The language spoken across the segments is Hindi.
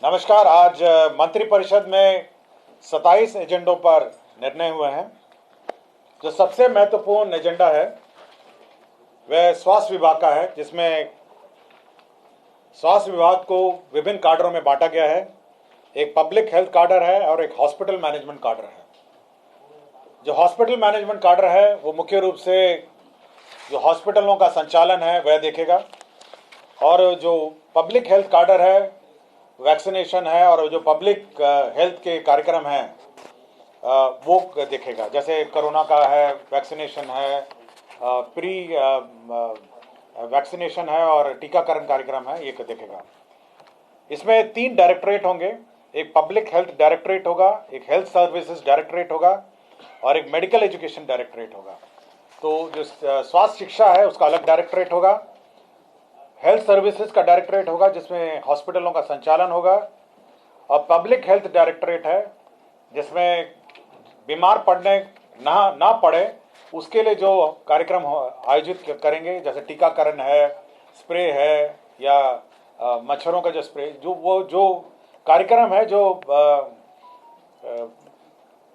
नमस्कार। आज मंत्रिपरिषद में 27 एजेंडों पर निर्णय हुए हैं। जो सबसे महत्वपूर्ण एजेंडा है वह स्वास्थ्य विभाग का है, जिसमें स्वास्थ्य विभाग को विभिन्न काडरों में बांटा गया है। एक पब्लिक हेल्थ काडर है और एक हॉस्पिटल मैनेजमेंट काडर है। जो हॉस्पिटल मैनेजमेंट काडर है वो मुख्य रूप से जो हॉस्पिटलों का संचालन है वह देखेगा, और जो पब्लिक हेल्थ काडर है वैक्सीनेशन है और जो पब्लिक हेल्थ के कार्यक्रम हैं वो देखेगा। जैसे कोरोना का है, वैक्सीनेशन है, प्री वैक्सीनेशन है और टीकाकरण कार्यक्रम है, ये देखेगा। इसमें 3 डायरेक्टरेट होंगे। एक पब्लिक हेल्थ डायरेक्टरेट होगा, एक हेल्थ सर्विसेज डायरेक्टरेट होगा और एक मेडिकल एजुकेशन डायरेक्टरेट होगा। तो जो स्वास्थ्य शिक्षा है उसका अलग डायरेक्टरेट होगा, हेल्थ सर्विसेज का डायरेक्टरेट होगा जिसमें हॉस्पिटलों का संचालन होगा, और पब्लिक हेल्थ डायरेक्टरेट है जिसमें बीमार पड़ने ना पड़े उसके लिए जो कार्यक्रम आयोजित करेंगे, जैसे टीकाकरण है, स्प्रे है या मच्छरों का जो स्प्रे, जो कार्यक्रम है जो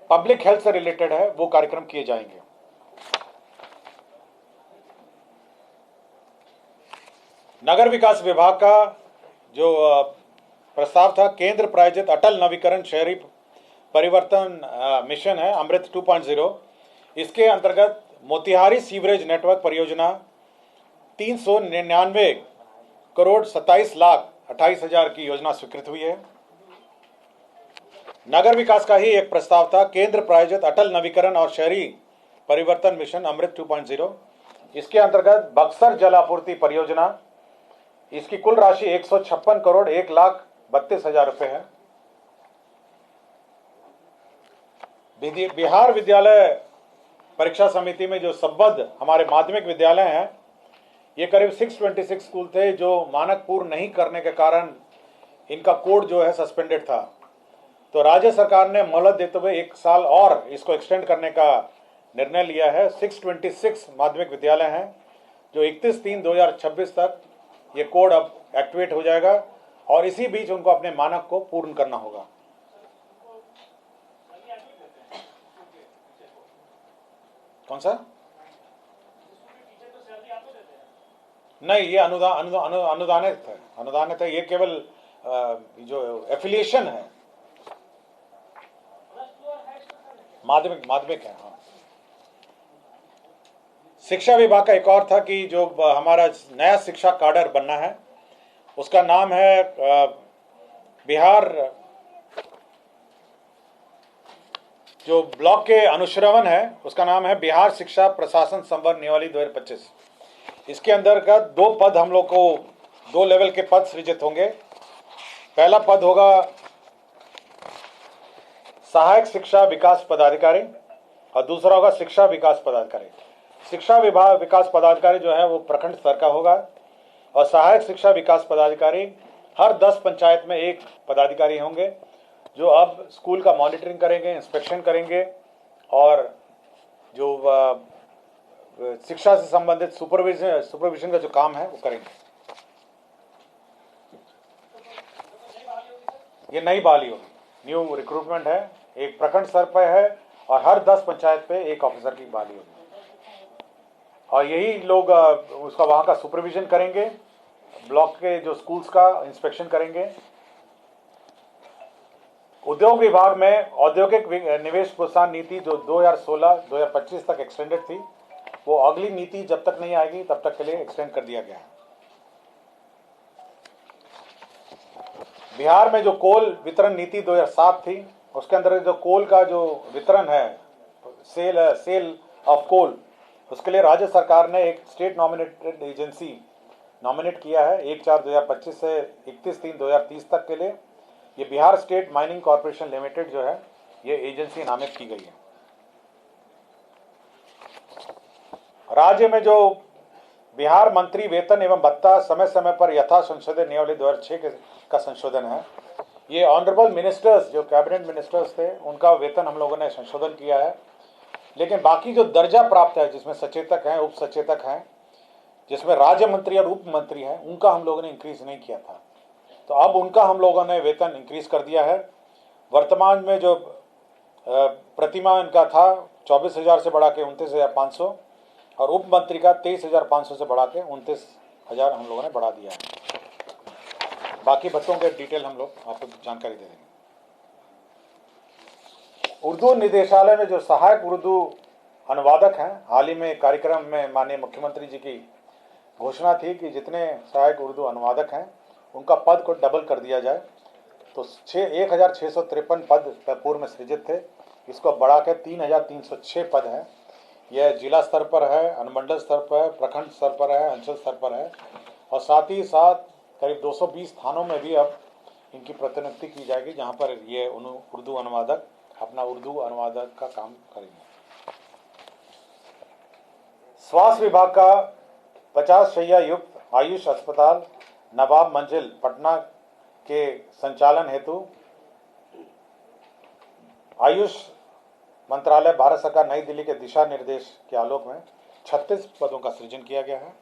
पब्लिक हेल्थ से रिलेटेड है वो कार्यक्रम किए जाएंगे। नगर विकास विभाग का जो प्रस्ताव था, केंद्र प्रायोजित अटल नवीकरण शहरी परिवर्तन मिशन है अमृत 2.0। इसके अंतर्गत मोतिहारी सीवरेज नेटवर्क परियोजना 399 करोड़ 27 लाख 28 हजार की योजना स्वीकृत हुई है। नगर विकास का ही एक प्रस्ताव था, केंद्र प्रायोजित अटल नवीकरण और शहरी परिवर्तन मिशन अमृत 2.0। इसके अंतर्गत बक्सर जल आपूर्ति परियोजना, इसकी कुल राशि 156 करोड़ 1 लाख 32 हजार रुपए है। बिहार विद्यालय परीक्षा समिति में जो संबद्ध हमारे माध्यमिक विद्यालय हैं, ये करीब 626 स्कूल थे जो मानक पूर्ण नहीं करने के कारण इनका कोड जो है सस्पेंडेड था। तो राज्य सरकार ने मोहलत देते हुए 1 साल और इसको एक्सटेंड करने का निर्णय लिया है। 626 माध्यमिक विद्यालय हैं जो 31/3/2026 तक ये कोड अब एक्टिवेट हो जाएगा, और इसी बीच उनको अपने मानक को पूर्ण करना होगा। कौन सा? नहीं, ये अनुदानित है। ये केवल जो एफिलिएशन है, माध्यमिक है। हाँ। शिक्षा विभाग का एक और था कि जो हमारा नया शिक्षा काडर बनना है उसका नाम है बिहार, जो ब्लॉक के अनुश्रवण है उसका नाम है बिहार शिक्षा प्रशासन संवर्ग नियमावली 2025। इसके अंतर्गत 2 पद हम लोग को 2 लेवल के पद सृजित होंगे। पहला पद होगा सहायक शिक्षा विकास पदाधिकारी और दूसरा होगा शिक्षा विकास पदाधिकारी। शिक्षा विकास पदाधिकारी जो है वो प्रखंड स्तर का होगा, और सहायक शिक्षा विकास पदाधिकारी हर 10 पंचायत में एक पदाधिकारी होंगे जो अब स्कूल का मॉनिटरिंग करेंगे, इंस्पेक्शन करेंगे और जो शिक्षा से संबंधित सुपरविजन का जो काम है वो करेंगे। ये नई बहाली होगी, न्यू रिक्रूटमेंट है, एक प्रखंड स्तर पर है और हर 10 पंचायत पे एक ऑफिसर की बहाली होगी, और यही लोग उसका वहाँ का सुपरविजन करेंगे, ब्लॉक के जो स्कूल्स का इंस्पेक्शन करेंगे। उद्योग विभाग में औद्योगिक निवेश प्रोत्साहन नीति जो 2016-2025 तक एक्सटेंडेड थी, वो अगली नीति जब तक नहीं आएगी तब तक के लिए एक्सटेंड कर दिया गया है। बिहार में जो कोल वितरण नीति 2007 थी, उसके अंदर जो कोल का जो वितरण है, सेल ऑफ कोल, उसके लिए राज्य सरकार ने एक स्टेट नॉमिनेटेड एजेंसी नॉमिनेट किया है 1/4/2025 से 31/3/2030 तक के लिए। ये Bihar state mining corporation limited जो है ये एजेंसी नामित की गई है। राज्य में जो बिहार मंत्री वेतन एवं भत्ता समय समय पर यथा संशोधन नियमावली 2006 का संशोधन है, ये ऑनरेबल मिनिस्टर्स जो कैबिनेट मिनिस्टर्स थे उनका वेतन हम लोगों ने संशोधन किया है। लेकिन बाकी जो दर्जा प्राप्त है, जिसमें सचेतक हैं, उप सचेतक हैं, जिसमें राज्य मंत्री और उप मंत्री हैं, उनका हम लोगों ने इंक्रीज नहीं किया था। तो अब उनका हम लोगों ने वेतन इंक्रीज कर दिया है। वर्तमान में जो प्रतिमाह इनका था 24,000 से बढ़ा के 29,500 और उप मंत्री का 23,500 से बढ़ा के 29,000 हम लोगों ने बढ़ा दिया है। बाकी भत्तों के डिटेल हम लोग आपको जानकारी दे देंगे। उर्दू निदेशालय में जो सहायक उर्दू अनुवादक हैं, हाल ही में कार्यक्रम में माननीय मुख्यमंत्री जी की घोषणा थी कि जितने सहायक उर्दू अनुवादक हैं उनका पद को डबल कर दिया जाए। तो 1,653 पद पूर्व में सृजित थे, इसको बढ़ा के 3,306 पद हैं। यह जिला स्तर पर है, अनुमंडल स्तर पर है, प्रखंड स्तर पर है, अंचल स्तर पर है और साथ ही साथ करीब 220 थानों में भी अब इनकी प्रतिनियुक्ति की जाएगी, जहां पर ये उर्दू अनुवादक अपना उर्दू अनुवादक का काम करेंगे। स्वास्थ्य विभाग का 50 शैय्या युक्त आयुष अस्पताल नवाब मंजिल पटना के संचालन हेतु आयुष मंत्रालय भारत सरकार नई दिल्ली के दिशा निर्देश के आलोक में 36 पदों का सृजन किया गया है।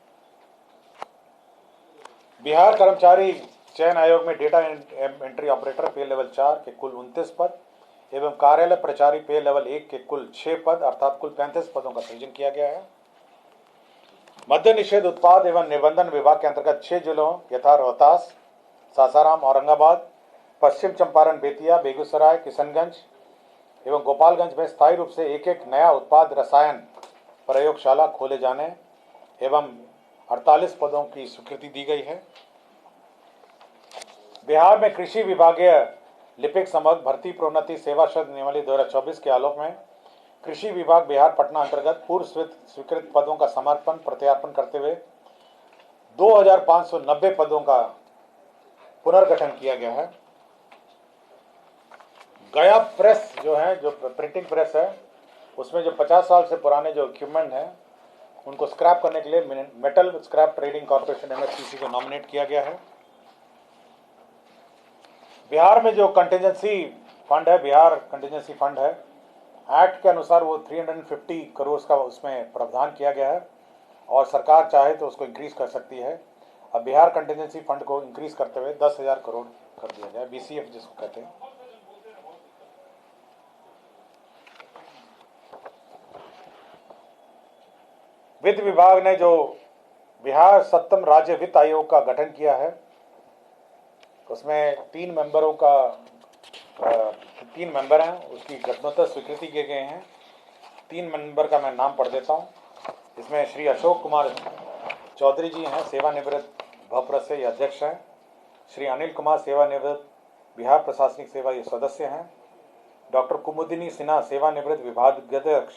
बिहार कर्मचारी चयन आयोग में डेटा एंट्री ऑपरेटर पे लेवल 4 के कुल 29 पद एवं कार्यालय प्रचारी पे लेवल 1 के कुल 6 पद अर्थात कुल 35 पदों का सृजन किया गया है। मद्य निषेध उत्पाद एवं निबंधन विभाग के अंतर्गत 6 जिलों यथा रोहतास, सासाराम, औरंगाबाद, पश्चिम चंपारण, बेतिया, बेगूसराय, किशनगंज एवं गोपालगंज में स्थायी रूप से एक एक नया उत्पाद रसायन प्रयोगशाला खोले जाने एवं 48 पदों की स्वीकृति दी गई है। बिहार में कृषि विभागीय लिपिक समग्र भर्ती प्रोन्नति सेवा शब्द नियमावली 2024 के आलोक में कृषि विभाग बिहार पटना अंतर्गत पूर्व स्वीकृत पदों का समर्पण प्रत्यार्पण करते हुए 2,590 पदों का पुनर्गठन किया गया है। गया प्रेस जो है, जो प्रिंटिंग प्रेस है, उसमें जो 50 साल से पुराने जो इक्विपमेंट हैं उनको स्क्रैप करने के लिए metal scrap trading corporation MSTC को नॉमिनेट किया गया है। बिहार में जो कंटिजेंसी फंड है, बिहार कंटिजेंसी फंड है, एक्ट के अनुसार वो 350 करोड़ का उसमें प्रावधान किया गया है और सरकार चाहे तो उसको इंक्रीज कर सकती है। अब बिहार कंटिजेंसी फंड को इंक्रीज करते हुए 10,000 करोड़ कर दिया जाए, BCF जिसको कहते हैं। वित्त विभाग ने जो बिहार 7th राज्य वित्त आयोग का गठन किया है, उसमें 3 मेंबर हैं, उसकी गठनोत्तर स्वीकृति किए गए हैं। 3 मेंबर का मैं नाम पढ़ देता हूं। इसमें श्री अशोक कुमार चौधरी जी हैं, सेवानिवृत्त भप्र से अध्यक्ष हैं। श्री अनिल कुमार सेवानिवृत्त बिहार प्रशासनिक सेवा ये सदस्य हैं। डॉक्टर कुमुदिनी सिन्हा सेवानिवृत्त विभागाध्यक्ष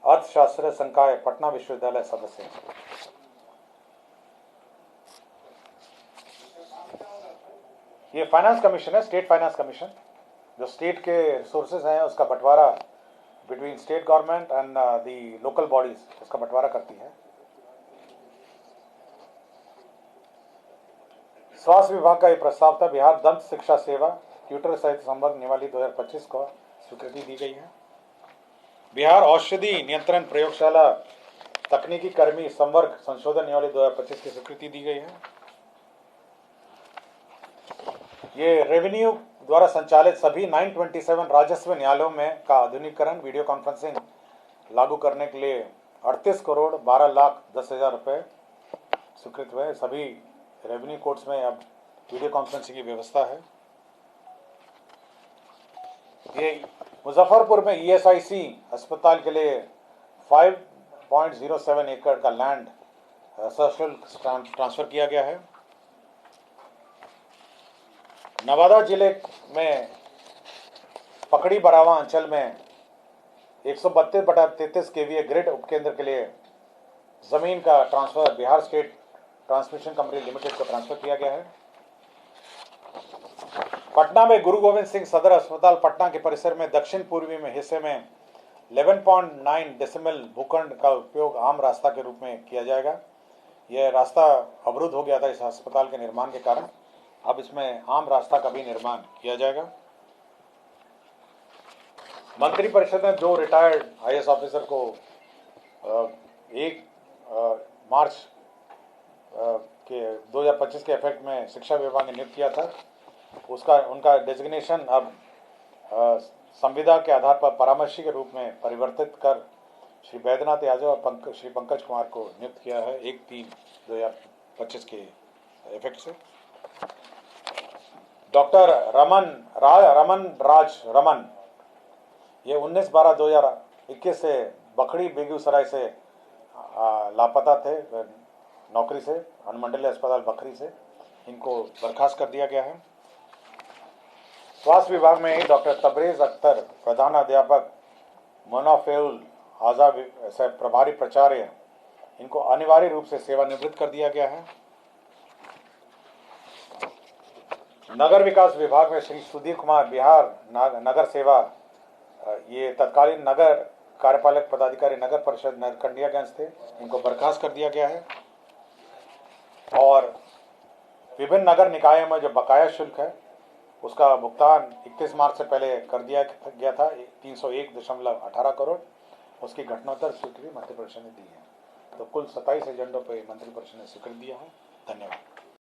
अर्थशास्त्र संकाय पटना विश्वविद्यालय सदस्य हैं। ये फाइनेंस कमीशन है, स्टेट फाइनेंस कमीशन, जो स्टेट के रिसोर्सेज हैं उसका बंटवारा between state government and the local bodies, उसका बंटवारा करती है। स्वास्थ्य विभाग का ये प्रस्ताव था। बिहार दंत शिक्षा सेवा ट्यूटर सहित संवर्ग नियमावली 2025 को स्वीकृति दी गई है। बिहार औषधि नियंत्रण प्रयोगशाला तकनीकी कर्मी संवर्ग संशोधन नियमावली 2025 की स्वीकृति दी गई है। ये रेवेन्यू द्वारा संचालित सभी 927 राजस्व न्यायालयों में का आधुनिकीकरण वीडियो कॉन्फ्रेंसिंग लागू करने के लिए 38 करोड़ 12 लाख 10,000 रुपये स्वीकृत हुए। सभी रेवेन्यू कोर्ट्स में अब वीडियो कॉन्फ्रेंसिंग की व्यवस्था है। ये मुजफ्फरपुर में ESIC अस्पताल के लिए 5.07 एकड़ का लैंड सशुल्क ट्रांसफर किया गया है। नवादा जिले में पकड़ी बरावा अंचल में 132/33 KVA ग्रिड उपकेंद्र के लिए जमीन का transfer Bihar state transmission company limited को ट्रांसफर किया गया है। पटना में गुरु गोविंद सिंह सदर अस्पताल पटना के परिसर में दक्षिण पूर्वी में हिस्से में 11.9 डेसिमल भूखंड का उपयोग आम रास्ता के रूप में किया जाएगा। यह रास्ता अवरुद्ध हो गया था इस अस्पताल के निर्माण के कारण, अब इसमें आम रास्ता का भी निर्माण किया जाएगा। मंत्रिपरिषद ने 2 रिटायर्ड IAS ऑफिसर को 1 मार्च के 2025 के इफेक्ट में शिक्षा विभाग ने नियुक्त किया था, उसका उनका डेजिग्नेशन अब संविदा के आधार पर परामर्शी के रूप में परिवर्तित कर श्री बैद्यनाथ यादव और श्री पंकज कुमार को नियुक्त किया है 1/3/2025 के इफेक्ट से। डॉक्टर रमन ये 19/12/2021 से बखड़ी बेगूसराय से लापता थे नौकरी से, अनुमंडलीय अस्पताल बखरी से। इनको बर्खास्त कर दिया गया है। स्वास्थ्य विभाग में ही डॉक्टर तबरेज अख्तर प्रधानाध्यापक मोनाफेउल आज़ा से प्रभारी प्राचार्य, इनको अनिवार्य रूप से सेवानिवृत्त कर दिया गया है। नगर विकास विभाग में श्री सुधीर कुमार बिहार नगर सेवा, ये तत्कालीन नगर कार्यपालक पदाधिकारी नगर परिषद नरकंडियागंज थे, इनको बर्खास्त कर दिया गया है। और विभिन्न नगर निकायों में जो बकाया शुल्क है उसका भुगतान 31 मार्च से पहले कर दिया गया था 301.18 करोड़, उसकी घटनोत्तर स्वीकृति मंत्रिपरिषद ने दी है। तो कुल 27 एजेंडों पर मंत्रिपरिषद ने स्वीकृति दिया है। धन्यवाद।